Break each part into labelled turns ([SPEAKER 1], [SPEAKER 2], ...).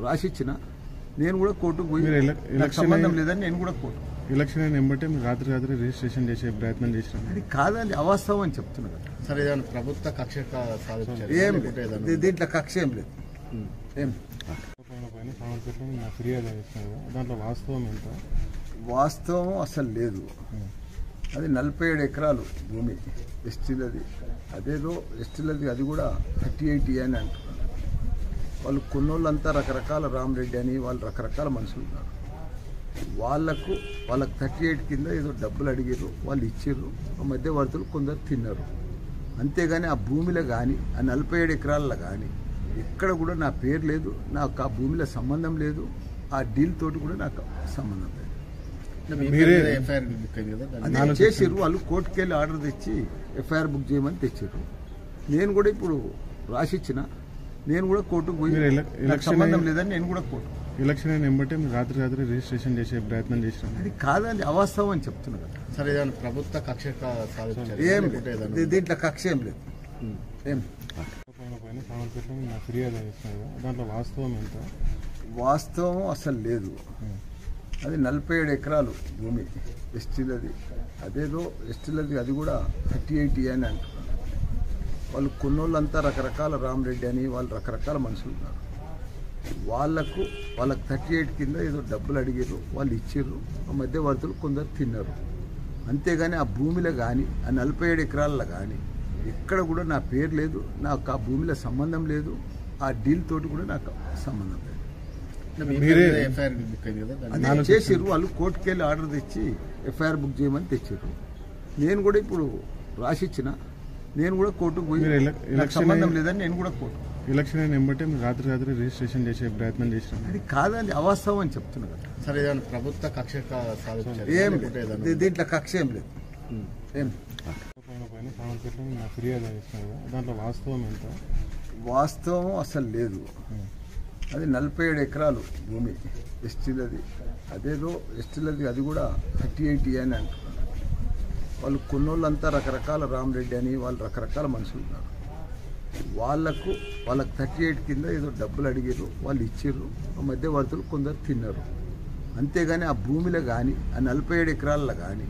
[SPEAKER 1] రాసిచ్చిన నేను కూడా కోర్టుకు పోయి నాకు సంబంధం లేదని నేను కూడా కోర్టు
[SPEAKER 2] ఎలక్షన్ అయిన వెంబటే మీరు రాత్రి రిజిస్ట్రేషన్ చేసే ప్రయత్నం చేసినారు.
[SPEAKER 1] అది కాదని అవాస్తవం అని చెప్తున్నా కదా.
[SPEAKER 3] సరే, ప్రభుత్వ కక్ష
[SPEAKER 1] ఏం దీంట్లో కక్ష ఏం లేదు. ఏం
[SPEAKER 2] ఫిర్యాదు దాంట్లో వాస్తవం ఎంత?
[SPEAKER 1] వాస్తవం అసలు లేదు. అది 47 ఎకరాలు భూమి ఎస్టీలది. అదేదో ఎస్టీలది, అది కూడా 38 అని అంటున్నారు. వాళ్ళు కొన్నోళ్ళంతా రకరకాల రామరెడ్డి అని వాళ్ళు రకరకాల మనుషులు ఉన్నారు. వాళ్ళకు 38 కింద ఏదో డబ్బులు అడిగారు, వాళ్ళు ఇచ్చారు. ఆ మధ్యవర్తులు కొందరు తిన్నారు. అంతేగాని ఆ భూమిలో కానీ ఆ 47 ఎకరాల్లో కానీ ఎక్కడ కూడా నా పేరు లేదు, నాకు ఆ భూమిలో సంబంధం లేదు. ఆ డీల్ తోటి కూడా నాకు సంబంధం లేదు. అది చేసారు వాళ్ళు. కోర్టుకు వెళ్ళి ఆర్డర్ తెచ్చి ఎఫ్ఐఆర్ బుక్ చేయమని తెచ్చారు. నేను కూడా ఇప్పుడు రాసిచ్చిన నేను కూడా కోర్టుకు పోయి నాకు సంబంధం లేదని నేను కూడా కోర్టు
[SPEAKER 2] ఎలక్షన్ అయిన వెంబటే మీరు రాత్రి రిజిస్ట్రేషన్ చేసే ప్రయత్నం చేసినారు.
[SPEAKER 1] అది కాదని అవాస్తవం అని చెప్తున్నా కదా.
[SPEAKER 3] సరే, ప్రభుత్వ కక్ష
[SPEAKER 1] ఏం దీంట్లో కక్ష ఏం లేదు. ఏం
[SPEAKER 2] ఫిర్యాదు దాంట్లో వాస్తవం ఎంత?
[SPEAKER 1] వాస్తవం అసలు లేదు. అది 47 ఎకరాలు భూమి ఎస్టీలది. అదేదో ఎస్టీలది, అది కూడా 38 అని అంటున్నారు. వాళ్ళు కొన్నోళ్ళంతా రకరకాల రామరెడ్డి అని వాళ్ళు రకరకాల మనుషులు ఉన్నారు. వాళ్ళకు 38 కింద ఏదో డబ్బులు అడిగారు, వాళ్ళు ఇచ్చారు. ఆ మధ్యవర్తులు కొందరు తిన్నారు. అంతేగాని ఆ భూమిలో కానీ ఆ 47 ఎకరాల్లో కానీ ఎక్కడ కూడా నా పేరు లేదు, నాకు ఆ భూమిలో సంబంధం లేదు. ఆ డీల్ తోటి కూడా నాకు సంబంధం లేదు. అది చేసారు వాళ్ళు. కోర్టుకు వెళ్ళి ఆర్డర్ తెచ్చి ఎఫ్ఐఆర్ బుక్ చేయమని తెచ్చారు. నేను కూడా ఇప్పుడు రాసిచ్చిన నేను కూడా కోర్టుకు పోయి నాకు సంబంధం లేదని నేను కూడా కోర్టు
[SPEAKER 2] ఎలక్షన్ అయిన వెంబటే మీరు రాత్రి రిజిస్ట్రేషన్ చేసే ప్రయత్నం చేసినారు.
[SPEAKER 1] అది కాదని అవాస్తవం అని చెప్తున్నా కదా.
[SPEAKER 3] సరే, ప్రభుత్వ కక్ష
[SPEAKER 1] ఏం దీంట్లో కక్ష ఏం లేదు. ఏం
[SPEAKER 2] ఫిర్యాదు దాంట్లో వాస్తవం ఎంత?
[SPEAKER 1] వాస్తవం అసలు లేదు. అది 47 ఎకరాలు భూమి ఎస్టీలది. అదేదో ఎస్టీలది, అది కూడా 38 అని అంటున్నారు. వాళ్ళు కొన్నోళ్ళంతా రకరకాల రామరెడ్డి అని వాళ్ళు రకరకాల మనుషులు ఉన్నారు. వాళ్ళకు 38 కింద ఏదో డబ్బులు అడిగారు, వాళ్ళు ఇచ్చారు. ఆ మధ్యవర్తులు కొందరు తిన్నారు. అంతేగాని ఆ భూమిలో కానీ ఆ 47 ఎకరాల్లో కానీ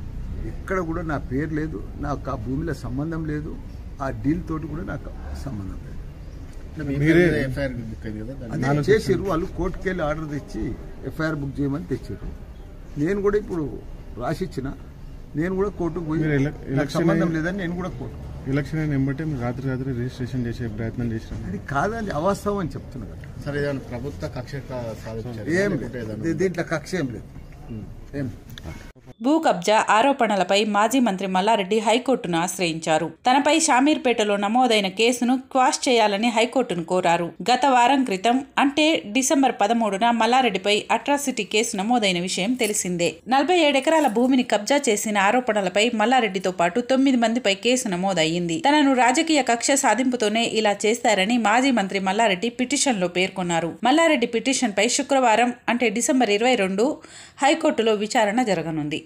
[SPEAKER 1] ఎక్కడ కూడా నా పేరు లేదు, నాకు ఆ భూమిలో సంబంధం లేదు. ఆ డీల్ తోటి కూడా నాకు సంబంధం లేదు. అది చేసారు వాళ్ళు. కోర్టుకు వెళ్ళి ఆర్డర్ తెచ్చి ఎఫ్ఐఆర్ బుక్ చేయమని తెచ్చారు. నేను కూడా ఇప్పుడు రాసిచ్చిన నేను కూడా కోర్టుకు పోయి నాకు సంబంధం లేదని నేను కూడా కోర్టు
[SPEAKER 2] ఎలక్షన్ అయిన వెంబటే మీరు రాత్రి రిజిస్ట్రేషన్ చేసే ప్రయత్నం చేసినారు.
[SPEAKER 1] అది కాదని అవాస్తవం అని చెప్తున్నా కదా.
[SPEAKER 3] సరే, ప్రభుత్వ కక్ష
[SPEAKER 1] ఏం దీంట్లో కక్ష ఏం లేదు. ఏం
[SPEAKER 4] భూ కబ్జా ఆరోపణలపై మాజీ మంత్రి మల్లారెడ్డి హైకోర్టును ఆశ్రయించారు. తనపై షామీర్పేటలో నమోదైన కేసును క్వాష్ చేయాలని హైకోర్టును కోరారు. గత వారం క్రితం అంటే డిసెంబర్ 13న మల్లారెడ్డిపై అట్రాసిటీ కేసు నమోదైన విషయం తెలిసిందే. 47 ఎకరాల భూమిని కబ్జా చేసిన ఆరోపణలపై మల్లారెడ్డితో పాటు 9 మందిపై కేసు నమోదయ్యింది. తనను రాజకీయ కక్ష సాధింపుతోనే ఇలా చేస్తారని మాజీ మంత్రి మల్లారెడ్డి పిటిషన్లో పేర్కొన్నారు. మల్లారెడ్డి పిటిషన్పై శుక్రవారం అంటే డిసెంబర్ 22 హైకోర్టులో విచారణ జరగనుంది.